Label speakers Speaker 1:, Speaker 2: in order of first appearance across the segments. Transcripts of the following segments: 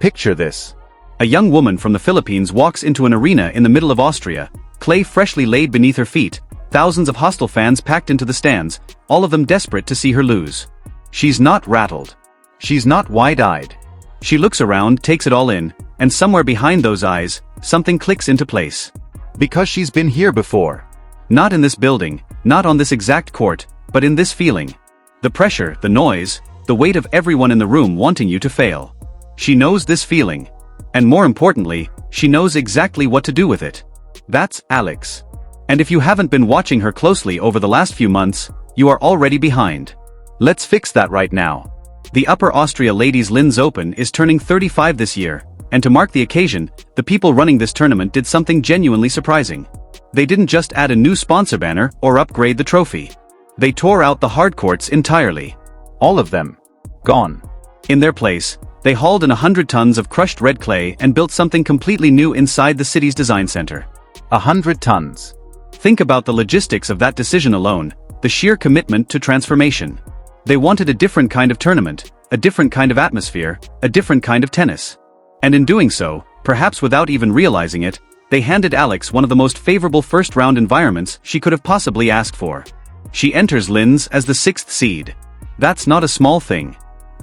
Speaker 1: Picture this.
Speaker 2: A young woman from the Philippines walks into an arena in the middle of Austria, clay freshly laid beneath her feet, thousands of hostile fans packed into the stands, all of them desperate to see her lose. She's not rattled. She's not wide-eyed. She looks around, takes it all in, and somewhere behind those eyes, something clicks into place.
Speaker 1: Because she's been here before.
Speaker 2: Not in this building, not on this exact court, but in this feeling. The pressure, the noise, the weight of everyone in the room wanting you to fail. She knows this feeling. And more importantly, she knows exactly what to do with it. That's Alex. And if you haven't been watching her closely over the last few months, you are already behind. Let's fix that right now. The Upper Austria Ladies Linz Open is turning 35 this year, and to mark the occasion, the people running this tournament did something genuinely surprising. They didn't just add a new sponsor banner or upgrade the trophy. They tore out the hard courts entirely.
Speaker 1: All of them. Gone.
Speaker 2: In their place, they hauled in 100 tons of crushed red clay and built something completely new inside the city's design center.
Speaker 1: 100 tons.
Speaker 2: Think about the logistics of that decision alone, the sheer commitment to transformation. They wanted a different kind of tournament, a different kind of atmosphere, a different kind of tennis. And in doing so, perhaps without even realizing it, they handed Alex one of the most favorable first-round environments she could have possibly asked for. She enters Linz as the 6th seed. That's not a small thing.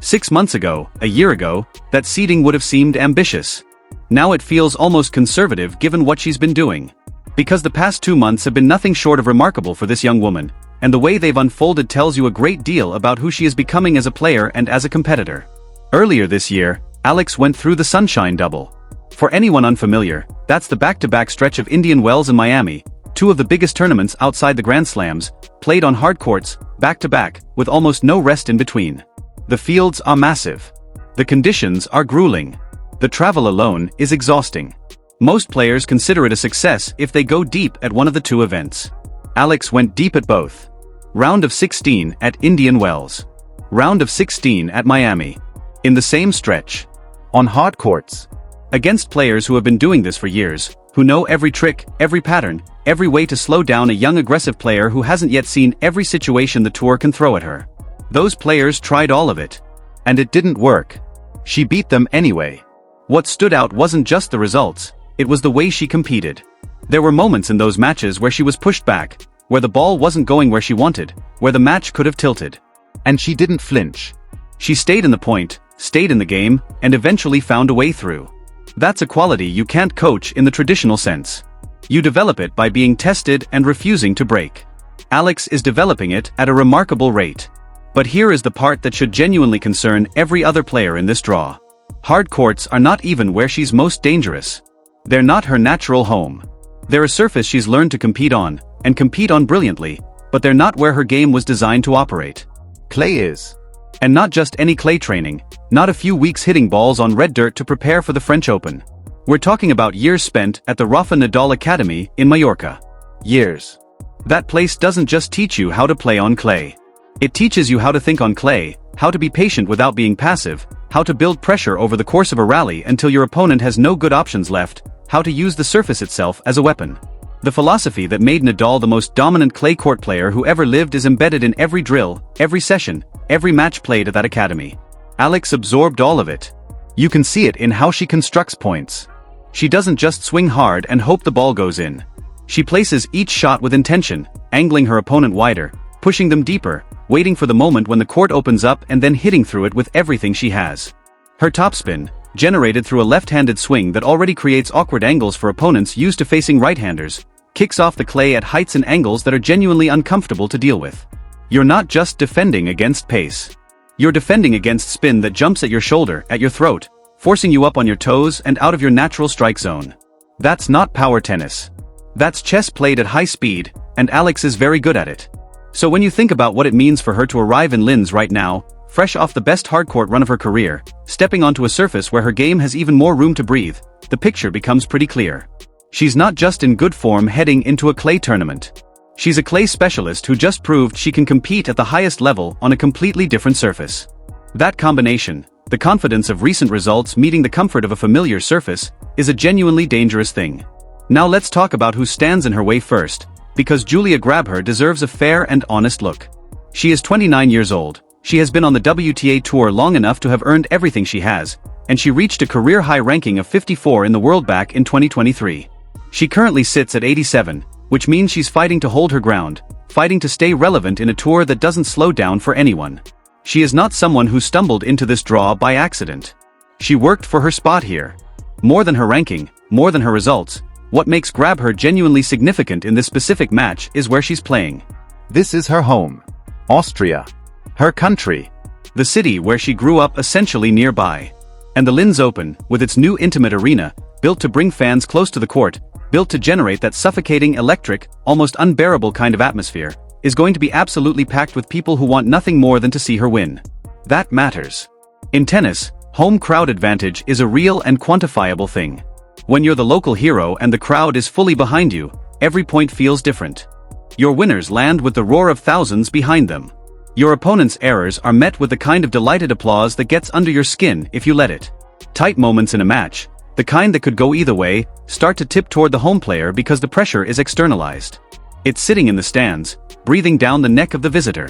Speaker 2: 6 months ago, a year ago, that seeding would have seemed ambitious. Now it feels almost conservative given what she's been doing. Because the past 2 months have been nothing short of remarkable for this young woman, and the way they've unfolded tells you a great deal about who she is becoming as a player and as a competitor. Earlier this year, Alex went through the Sunshine Double. For anyone unfamiliar, that's the back-to-back stretch of Indian Wells and Miami, two of the biggest tournaments outside the Grand Slams, played on hard courts, back-to-back, with almost no rest in between. The fields are massive. The conditions are grueling. The travel alone is exhausting. Most players consider it a success if they go deep at one of the two events. Alex went deep at both. Round of 16 at Indian Wells. Round of 16 at Miami. In the same stretch.
Speaker 1: On hard courts.
Speaker 2: Against players who have been doing this for years, who know every trick, every pattern, every way to slow down a young aggressive player who hasn't yet seen every situation the tour can throw at her. Those players tried all of it.
Speaker 1: And it didn't work. She beat them anyway.
Speaker 2: What stood out wasn't just the results, it was the way she competed. There were moments in those matches where she was pushed back, where the ball wasn't going where she wanted, where the match could have tilted.
Speaker 1: And she didn't flinch.
Speaker 2: She stayed in the point, stayed in the game, and eventually found a way through. That's a quality you can't coach in the traditional sense. You develop it by being tested and refusing to break. Alex is developing it at a remarkable rate. But here is the part that should genuinely concern every other player in this draw. Hard courts are not even where she's most dangerous. They're not her natural home. They're a surface she's learned to compete on, and compete on brilliantly, but they're not where her game was designed to operate.
Speaker 1: Clay is.
Speaker 2: And not just any clay training, not a few weeks hitting balls on red dirt to prepare for the French Open. We're talking about years spent at the Rafa Nadal Academy in Mallorca.
Speaker 1: Years.
Speaker 2: That place doesn't just teach you how to play on clay. It teaches you how to think on clay, how to be patient without being passive, how to build pressure over the course of a rally until your opponent has no good options left, how to use the surface itself as a weapon. The philosophy that made Nadal the most dominant clay court player who ever lived is embedded in every drill, every session, every match played at that academy. Alex absorbed all of it. You can see it in how she constructs points. She doesn't just swing hard and hope the ball goes in. She places each shot with intention, angling her opponent wider, pushing them deeper, waiting for the moment when the court opens up and then hitting through it with everything she has. Her topspin, generated through a left-handed swing that already creates awkward angles for opponents used to facing right-handers, kicks off the clay at heights and angles that are genuinely uncomfortable to deal with. You're not just defending against pace. You're defending against spin that jumps at your shoulder, at your throat, forcing you up on your toes and out of your natural strike zone. That's not power tennis. That's chess played at high speed, and Alex is very good at it. So when you think about what it means for her to arrive in Linz right now, fresh off the best hardcourt run of her career, stepping onto a surface where her game has even more room to breathe, the picture becomes pretty clear. She's not just in good form heading into a clay tournament. She's a clay specialist who just proved she can compete at the highest level on a completely different surface. That combination, the confidence of recent results meeting the comfort of a familiar surface, is a genuinely dangerous thing. Now let's talk about who stands in her way first, because Julia Grabher deserves a fair and honest look. She is 29 years old, she has been on the WTA Tour long enough to have earned everything she has, and she reached a career-high ranking of 54 in the world back in 2023. She currently sits at 87, which means she's fighting to hold her ground, fighting to stay relevant in a tour that doesn't slow down for anyone. She is not someone who stumbled into this draw by accident. She worked for her spot here. More than her ranking, more than her results, what makes Grabher genuinely significant in this specific match is where she's playing.
Speaker 1: This is her home. Austria. Her country.
Speaker 2: The city where she grew up essentially nearby. And the Linz Open, with its new intimate arena, built to bring fans close to the court, built to generate that suffocating, electric, almost unbearable kind of atmosphere, is going to be absolutely packed with people who want nothing more than to see her win. That matters. In tennis, home crowd advantage is a real and quantifiable thing. When you're the local hero and the crowd is fully behind you, every point feels different. Your winners land with the roar of thousands behind them. Your opponent's errors are met with the kind of delighted applause that gets under your skin if you let it. Tight moments in a match, the kind that could go either way, start to tip toward the home player because the pressure is externalized. It's sitting in the stands, breathing down the neck of the visitor.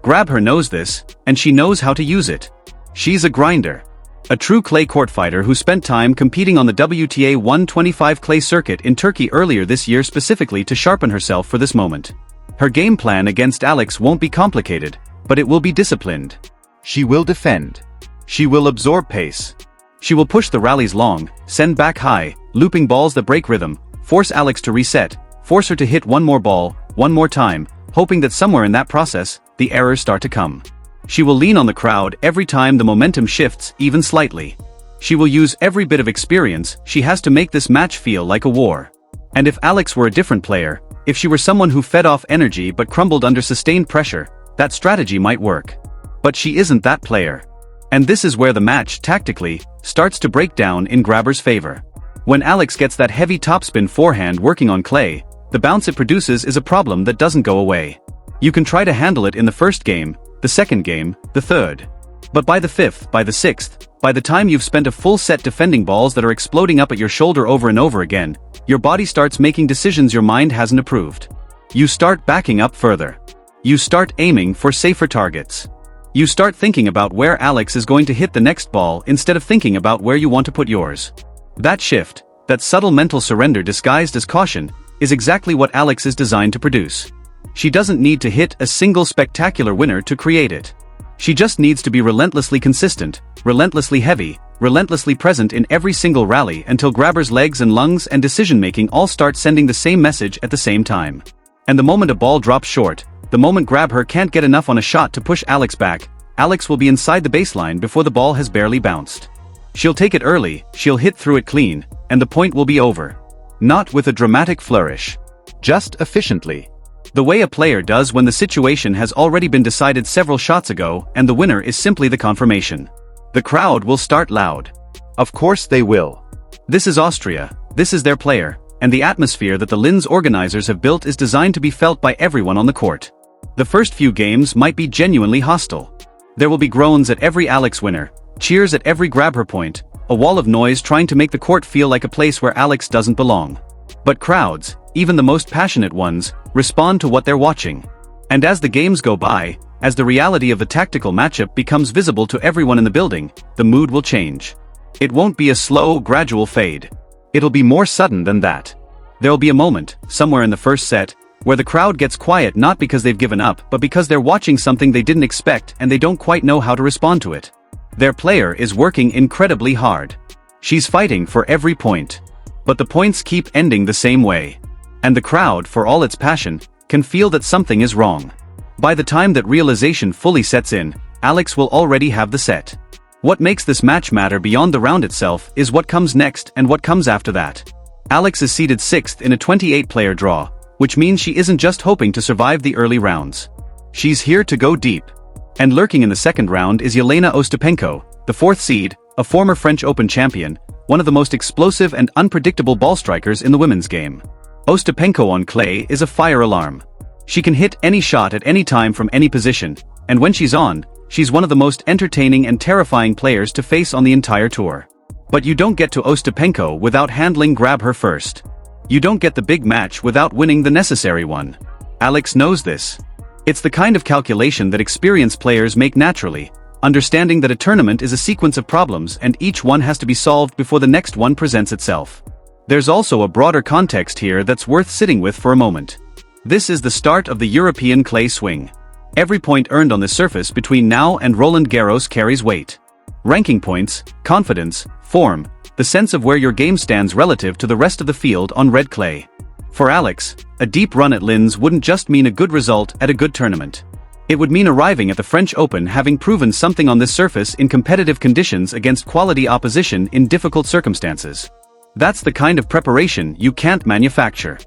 Speaker 2: Grabher knows this, and she knows how to use it. She's a grinder. A true clay court fighter who spent time competing on the WTA 125 clay circuit in Turkey earlier this year specifically to sharpen herself for this moment. Her game plan against Alex won't be complicated, but it will be disciplined.
Speaker 1: She will defend. She will absorb pace.
Speaker 2: She will push the rallies long, send back high, looping balls that break rhythm, force Alex to reset, force her to hit one more ball, one more time, hoping that somewhere in that process, the errors start to come. She will lean on the crowd every time the momentum shifts even slightly. She will use every bit of experience she has to make this match feel like a war. And if Alex were a different player, if she were someone who fed off energy but crumbled under sustained pressure, that strategy might work. But she isn't that player. And this is where the match, tactically, starts to break down in Grabher's favor. When Alex gets that heavy topspin forehand working on clay, the bounce it produces is a problem that doesn't go away. You can try to handle it in the first game, the second game, the third. But by the fifth, by the sixth, by the time you've spent a full set defending balls that are exploding up at your shoulder over and over again, your body starts making decisions your mind hasn't approved. You start backing up further. You start aiming for safer targets. You start thinking about where Alex is going to hit the next ball instead of thinking about where you want to put yours. That shift, that subtle mental surrender disguised as caution, is exactly what Alex is designed to produce. She doesn't need to hit a single spectacular winner to create it. She just needs to be relentlessly consistent, relentlessly heavy, relentlessly present in every single rally until Grabher's legs and lungs and decision-making all start sending the same message at the same time. And the moment a ball drops short, the moment Grabher can't get enough on a shot to push Alex back, Alex will be inside the baseline before the ball has barely bounced. She'll take it early, she'll hit through it clean, and the point will be over. Not with a dramatic flourish.
Speaker 1: Just efficiently.
Speaker 2: The way a player does when the situation has already been decided several shots ago and the winner is simply the confirmation. The crowd will start loud.
Speaker 1: Of course they will.
Speaker 2: This is Austria, this is their player, and the atmosphere that the Linz organizers have built is designed to be felt by everyone on the court. The first few games might be genuinely hostile. There will be groans at every Alex winner, cheers at every Grabher point, a wall of noise trying to make the court feel like a place where Alex doesn't belong. But crowds, even the most passionate ones, respond to what they're watching. And as the games go by, as the reality of the tactical matchup becomes visible to everyone in the building, the mood will change. It won't be a slow, gradual fade. It'll be more sudden than that. There'll be a moment, somewhere in the first set, where the crowd gets quiet not because they've given up but because they're watching something they didn't expect and they don't quite know how to respond to it. Their player is working incredibly hard. She's fighting for every point. But the points keep ending the same way. And the crowd, for all its passion, can feel that something is wrong. By the time that realization fully sets in, Alex will already have the set. What makes this match matter beyond the round itself is what comes next and what comes after that. Alex is seeded 6th in a 28-player draw, which means she isn't just hoping to survive the early rounds. She's here to go deep. And lurking in the second round is Jelena Ostapenko, the 4th seed, a former French Open champion, one of the most explosive and unpredictable ball strikers in the women's game. Ostapenko on clay is a fire alarm. She can hit any shot at any time from any position, and when she's on, she's one of the most entertaining and terrifying players to face on the entire tour. But you don't get to Ostapenko without handling Grabher first. You don't get the big match without winning the necessary one. Alex knows this. It's the kind of calculation that experienced players make naturally, understanding that a tournament is a sequence of problems and each one has to be solved before the next one presents itself. There's also a broader context here that's worth sitting with for a moment. This is the start of the European clay swing. Every point earned on the surface between now and Roland Garros carries weight. Ranking points, confidence, form, the sense of where your game stands relative to the rest of the field on red clay. For Alex, a deep run at Linz wouldn't just mean a good result at a good tournament. It would mean arriving at the French Open having proven something on this surface in competitive conditions against quality opposition in difficult circumstances. That's the kind of preparation you can't manufacture.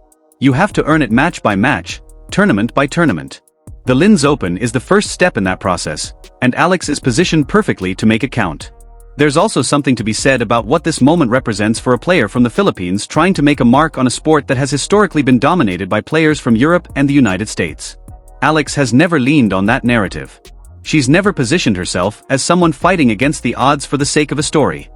Speaker 2: You have to earn it match by match, tournament by tournament. The Linz Open is the first step in that process, and Alex is positioned perfectly to make it count. There's also something to be said about what this moment represents for a player from the Philippines trying to make a mark on a sport that has historically been dominated by players from Europe and the United States. Alex has never leaned on that narrative. She's never positioned herself as someone fighting against the odds for the sake of a story.